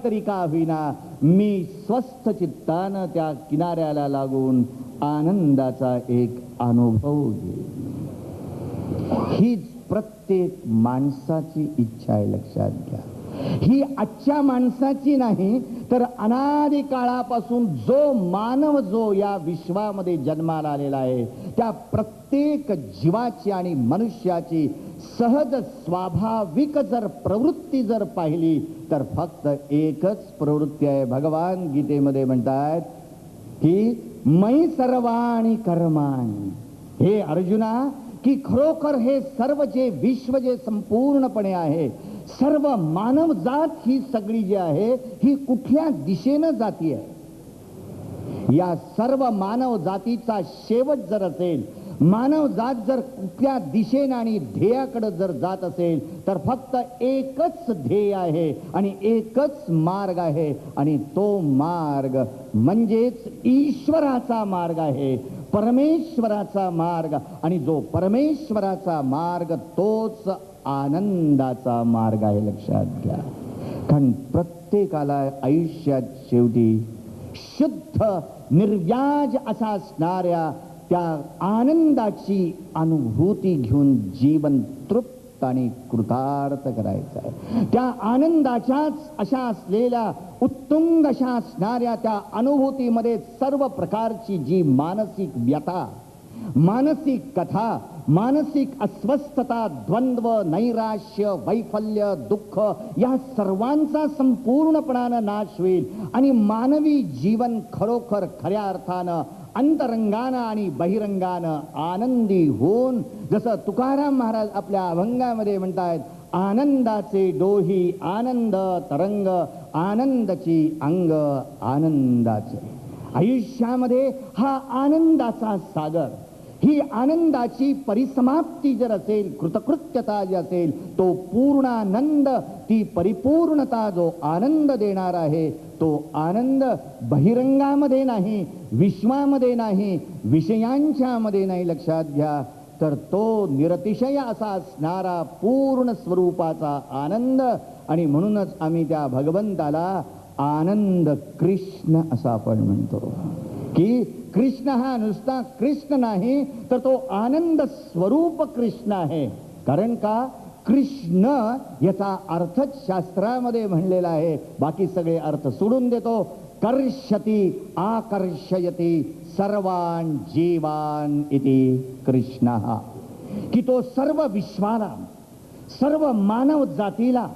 तरी का होईना मी स्वस्थ चित्तानं त्या किनाऱ्याला लागून आनंदाचा एक अनुभव घे. हीच प्रत्येक माणसाची इच्छा आहे, लक्षात घ्या. ही आजच्या माणसाची नाही, तर अनादी काळापासून जो मानव जो या विश्वामध्ये जन्माला आलेला आहे त्या प्रत्येक जीवाची आणि मनुष्याची सहज स्वाभाविक जर प्रवृत्ती जर पाहिली तर फक्त एकच प्रवृत्ती आहे. भगवान गीतेमध्ये म्हणतात की मयि सर्वाणि कर्माणि. हे अर्जुना, की खरोखर हे सर्व जे विश्व जे संपूर्णपणे आहे, सर्व मानव जात ही सगळी जी आहे ही कुठल्या दिशेनं जाती आहे. या सर्व मानव जातीचा शेवट जर असेल, मानव जात जर कुठल्या दिशेनं आणि ध्येयाकडे जर जात असेल तर फक्त एकच ध्येय आहे आणि एकच मार्ग आहे, आणि तो मार्ग म्हणजेच ईश्वराचा मार्ग आहे, परमेश्वराचा मार्ग. आणि जो परमेश्वराचा मार्ग तोच आनंदाचा मार्ग आहे, लक्षात घ्या. कारण प्रत्येकाला आयुष्यात शेवटी शुद्ध निर्व्याज असा असणाऱ्या त्या आनंदाची अनुभूती घेऊन जीवन तृप्त आणि कृतार्थ करायचं आहे. त्या आनंदाच्याच अशा असलेल्या उत्तुंग अशा असणाऱ्या त्या अनुभूतीमध्ये सर्व प्रकारची जी मानसिक व्यथा, मानसिक कथा, मानसिक अस्वस्थता, द्वंद्व, नैराश्य, वैफल्य, दुःख या सर्वांचा संपूर्णपणानं नाश होईल आणि मानवी जीवन खरोखर खऱ्या अर्थानं अंतरंगानं आणि बहिरंगानं आनंदी होऊन, जसं तुकाराम महाराज आपल्या अभंगामध्ये म्हणतात, आनंदाचे डोही आनंद तरंग, आनंदाची अंग आनंदाचे. आयुष्यामध्ये हा आनंदाचा सागर, ही आनंदाची परिसमाप्ती जर असेल, कृतकृत्यता जी असेल, तो पूर्णानंद, ती परिपूर्णता जो आनंद देणार आहे, तो आनंद बहिरंगामध्ये नाही, विश्वामध्ये नाही, विषयांच्या मध्ये नाही, लक्षात घ्या. तर तो निरतिशय असा असणारा पूर्ण स्वरूपाचा आनंद. आणि म्हणूनच आम्ही त्या भगवंताला आनंद कृष्ण असं आपण म्हणतो, की कृष्ण हा नुसता कृष्ण नाही, तर तो आनंद स्वरूप कृष्ण आहे. कारण का? कृष्ण याचा अर्थच शास्त्रामध्ये म्हणलेला आहे. बाकी सगळे अर्थ सोडून देतो. कर्षति आकर्षयति सर्वान जीवान इति कृष्णः. की तो सर्व विश्वाला, सर्व मानव जातीला,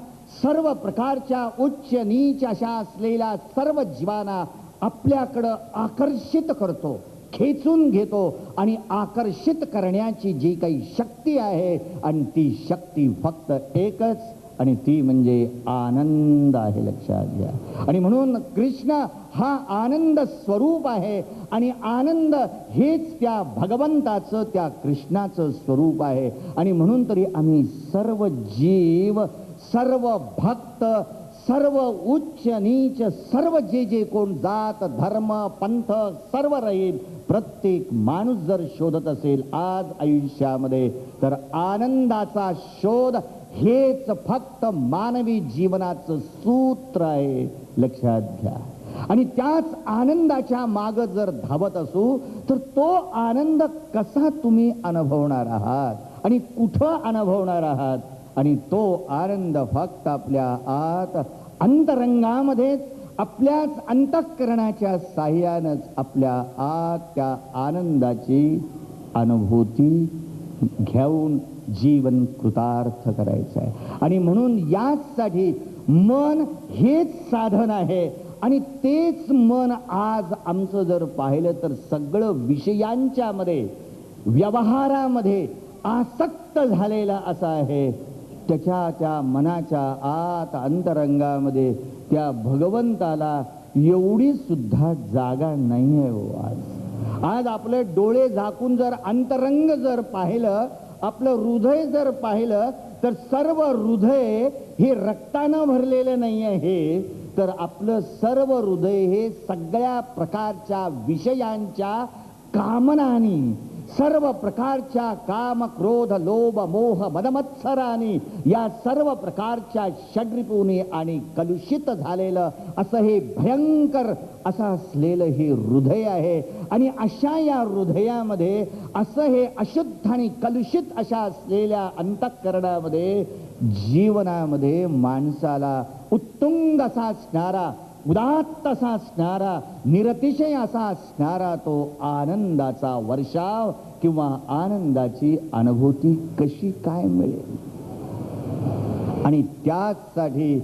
सर्व प्रकारच्या उच्च नीच अशा असलेल्या सर्व जीवांना आपल्याकडं आकर्षित करतो, खेचून घेतो. आणि आकर्षित करण्याची जी काही शक्ती आहे, आणि ती शक्ती फक्त एकच, आणि ती म्हणजे आनंद आहे, लक्षात घ्या. आणि म्हणून कृष्ण हा आनंद स्वरूप आहे, आणि आनंद हेच त्या भगवंताचं, त्या कृष्णाचं स्वरूप आहे. आणि म्हणून तरी आम्ही सर्व जीव, सर्व भक्त, सर्व उच्च नीच, सर्व जे जे कोण जात धर्म पंथ सर्व राहील, प्रत्येक माणूस जर शोधत असेल आज आयुष्यामध्ये, तर आनंदाचा शोध हेच फक्त मानवी जीवनाचं सूत्र आहे, लक्षात घ्या. आणि त्याच आनंदाच्या माग जर धावत असू, तर तो आनंद कसा तुम्ही अनुभवणार आहात आणि कुठं अनुभवणार आहात? आणि तो आनंद फक्त आपल्या आत अंतरंगामध्येच, आपल्याच अंतःकरणाच्या साह्यानंच आपल्या आत त्या आनंदाची अनुभूती घेऊन जीवन कृतार्थ करायचं आहे. आणि म्हणून याचसाठी मन हेच साधन आहे. आणि तेच मन आज आमचं जर पाहिलं तर सगळं विषयांच्या मध्ये, व्यवहारामध्ये आसक्त झालेला असा आहे. त्याच्या त्या मनाच्या आत अंतरंगामध्ये त्या भगवंताला एवढी सुद्धा जागा नाही आहे हो. आज आपले डोळे झाकून जर अंतरंग जर पाहिलं, आपलं हृदय जर पाहिलं, तर सर्व हृदय हे रक्तानं भरलेलं नाही आहे, तर आपलं सर्व हृदय हे सगळ्या प्रकारच्या विषयांच्या कामनांनी, सर्व प्रकारच्या काम, क्रोध, लोभ, मोह, मदमत्सराने या सर्व प्रकारच्या षड्रिपूने आणि कलुषित झालेलं असं हे भयंकर असं असलेलं हे हृदय आहे. आणि अशा या हृदयामध्ये असं हे अशुद्ध आणि कलुषित अशा असलेल्या अंतःकरणामध्ये जीवनामध्ये माणसाला उत्तुंग असा असणारा, उदात्त असा असणारा, निरतिशय असा असणारा तो आनंदाचा वर्षाव किंवा आनंदाची अनुभूती कशी काय मिळेल. आणि त्याचसाठी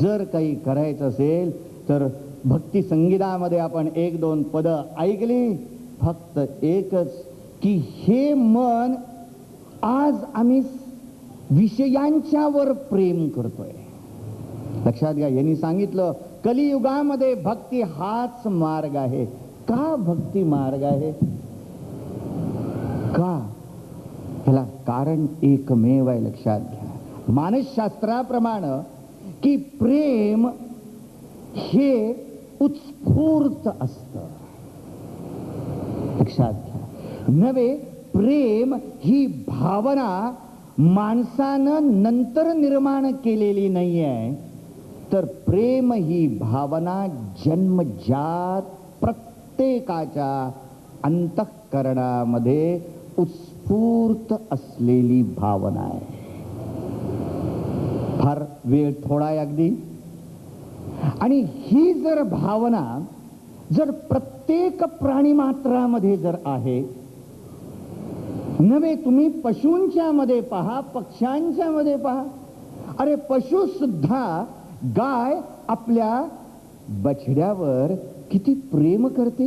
जर काही करायचं असेल तर भक्ती संगीतामध्ये आपण 1-2 पद ऐकली, फक्त एकच की हे मन आज आम्ही विषयांच्यावर प्रेम करतोय. लक्षात घ्या, यांनी सांगितलं कलियुगामध्ये भक्ती हाच मार्ग आहे. का भक्ती मार्ग आहे? का? ह्याला कारण एकमेव आहे. लक्षात घ्या, मानसशास्त्राप्रमाणे की प्रेम हे उत्स्फूर्त असतं. लक्षात घ्या, नव्हे प्रेम ही भावना माणसानं नंतर निर्माण केलेली नाही आहे, तर प्रेम ही भावना जन्मजात प्रत्येकाच्या अंतःकरणामध्ये उत्स्फूर्त असलेली भावना आहे. फार वेळ थोडा आहे अगदी. आणि ही जर भावना जर प्रत्येक प्राणीमात्रामध्ये जर आहे, नव्हे तुम्ही पशूंच्या मध्ये पहा, पक्ष्यांच्या मध्ये पहा. अरे पशु सुद्धा गाय आपल्या बछड्यावर किती प्रेम करते.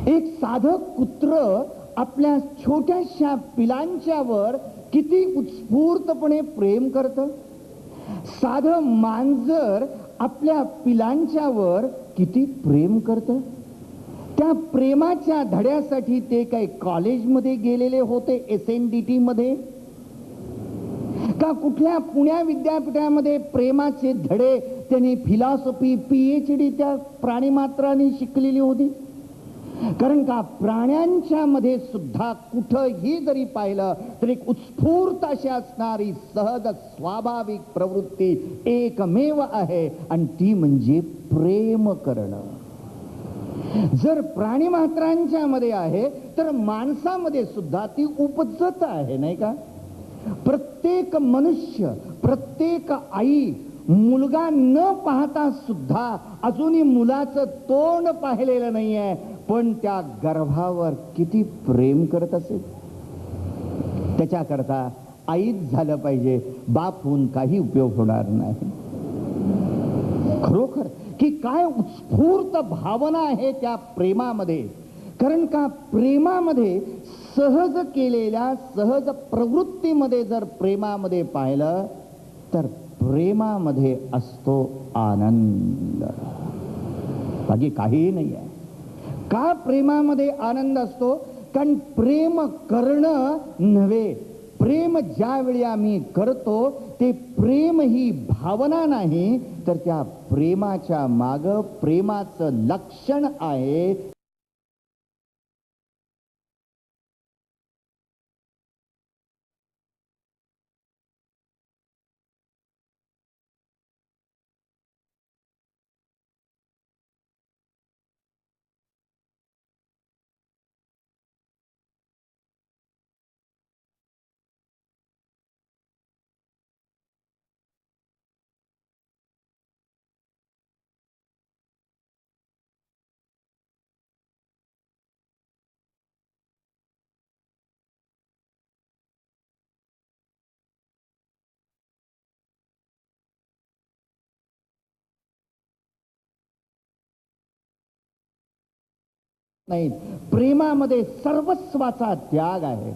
एक साधं कुत्र आपल्या छोट्याशा पिलांच्यावर किती उत्स्फूर्तपणे प्रेम करतं. साधं मांजर आपल्या पिलांच्यावर किती प्रेम करतं. त्या प्रेमाच्या धड्यासाठी ते काही कॉलेजमध्ये गेलेले होते, SNDT मध्ये का कुठल्या पुण्या विद्यापीठामध्ये प्रेमाचे धडे त्यांनी फिलॉसॉफी PhD त्या प्राणीमात्रांनी शिकलेली होती. कारण का प्राण्यांच्या मध्ये सुद्धा कुठंही जरी पाहिलं तर एक उत्स्फूर्त अशी असणारी सहज स्वाभाविक प्रवृत्ती एकमेव आहे, आणि ती म्हणजे प्रेम करणं. जर प्राणीमात्रांच्या मध्ये आहे तर माणसामध्ये सुद्धा ती उपजत आहे, नाही का. प्रत्येक मनुष्य, प्रत्येक आई मुलगा न पाहता सुद्धा अजूनही मुलाचं तोंड पाहिलेलं नाही आहे, पण त्या गर्भावर किती प्रेम करत असेल. त्याच्याकरता आईच झालं पाहिजे, बाप होऊन काही उपयोग होणार नाही. खरोखर की काय उत्स्फूर्त भावना आहे त्या प्रेमामध्ये. कारण का प्रेमामध्ये सहज केलेल्या सहज प्रवृत्तीमध्ये जर प्रेमामध्ये पाहिलं तर प्रेमामध्ये असतो आनंद, बाकी काहीही नाही आहे. का प्रेमामध्ये आनंद असतो? कारण प्रेम करणं नव्हे, प्रेम ज्यावेळी आम्ही करतो ते प्रेम ही भावना नाही, तर त्या प्रेमाच्या माग प्रेमाचं लक्षण आहे नाही. प्रेमामध्ये सर्वस्वाचा त्याग आहे.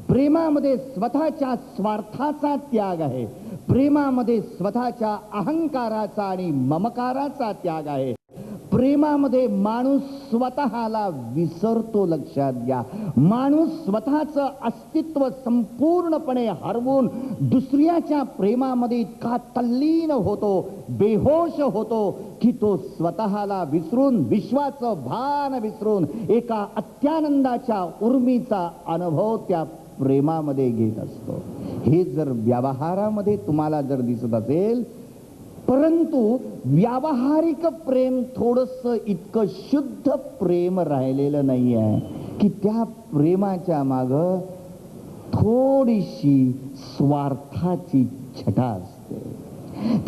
प्रेमामध्ये स्वतःच्या स्वार्थाचा त्याग आहे. प्रेमामध्ये स्वतःच्या अहंकाराचा आणि ममकाराचा त्याग आहे. प्रेमामध्ये माणूस स्वतःला विसरतो. लक्षात घ्या, माणूस स्वतःचं अस्तित्व संपूर्णपणे हरवून दुसऱ्याच्या प्रेमामध्ये इतका तल्लीन होतो, बेहोश होतो की तो स्वतःला विसरून, विश्वाचं भान विसरून एका अत्यानंदाच्या उर्मीचा अनुभव त्या प्रेमामध्ये घेत असतो. हे जर व्यवहारामध्ये तुम्हाला जर दिसत असेल, परंतु व्यावहारिक प्रेम थोडस इतकं शुद्ध प्रेम राहिलेलं नाही आहे की त्या प्रेमाच्या माग थोडीशी स्वार्थाची छटा असते.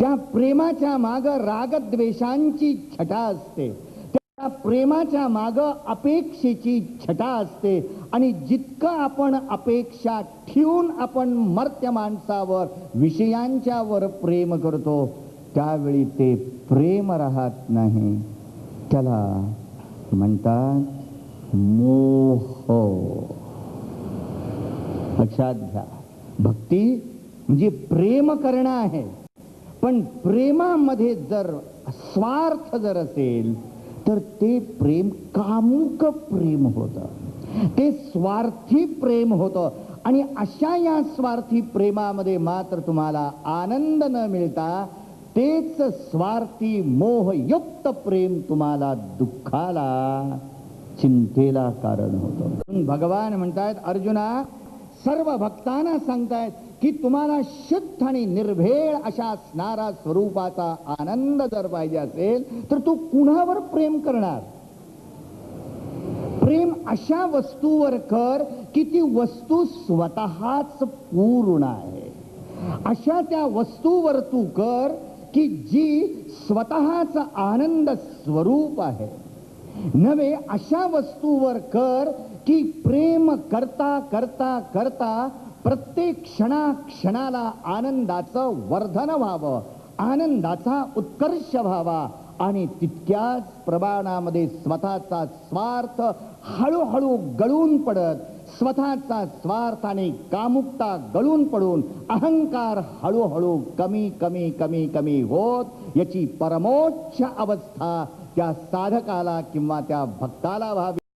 त्या प्रेमाच्या माग रागद्वेषांची छटा असते. त्या प्रेमाच्या माग अपेक्षेची छटा असते. आणि जितकं आपण अपेक्षा ठेवून आपण मर्त्य माणसावर, विषयांच्या वर प्रेम करतो, त्यावेळी ते प्रेम राहत नाही. त्याला म्हणतात मोह. लक्षात घ्या, भक्ती म्हणजे प्रेम करणं आहे. पण प्रेमामध्ये जर स्वार्थ जर असेल तर ते प्रेम कामुक प्रेम होतं, ते स्वार्थी प्रेम होतं. आणि अशा या स्वार्थी प्रेमामध्ये मात्र तुम्हाला आनंद न मिळता तेच स्वार्थी मोहयुक्त प्रेम तुम्हाला दुःखाला, चिंतेला कारण होतं. भगवान म्हणतायत, अर्जुना, सर्व भक्तांना सांगतायत की तुम्हाला शुद्ध आणि निर्भेळ अशा असणारा स्वरूपाचा आनंद जर पाहिजे असेल तर तू कुणावर प्रेम करणार? प्रेम अशा वस्तूवर कर की ती वस्तू स्वतःच पूर्ण आहे. अशा त्या वस्तूवर तू कर की जी स्वतःच आनंद स्वरूप आहे. नव्हे अशा वस्तूवर कर की प्रेम करता करता करता प्रत्येक क्षणाला आनंदाचं वर्धन व्हावं, आनंदाचा उत्कर्ष व्हावा. आणि तितक्याच प्रमाणामध्ये स्वतःचा स्वार्थ हळूहळू गळून पडत, स्वतःचा स्वार्थ आणि कामुकता गळून पडून अहंकार हळूहळू कमी कमी कमी कमी होत याची परमोच्च अवस्था त्या साधकाला किंवा त्या भक्ताला व्हावी.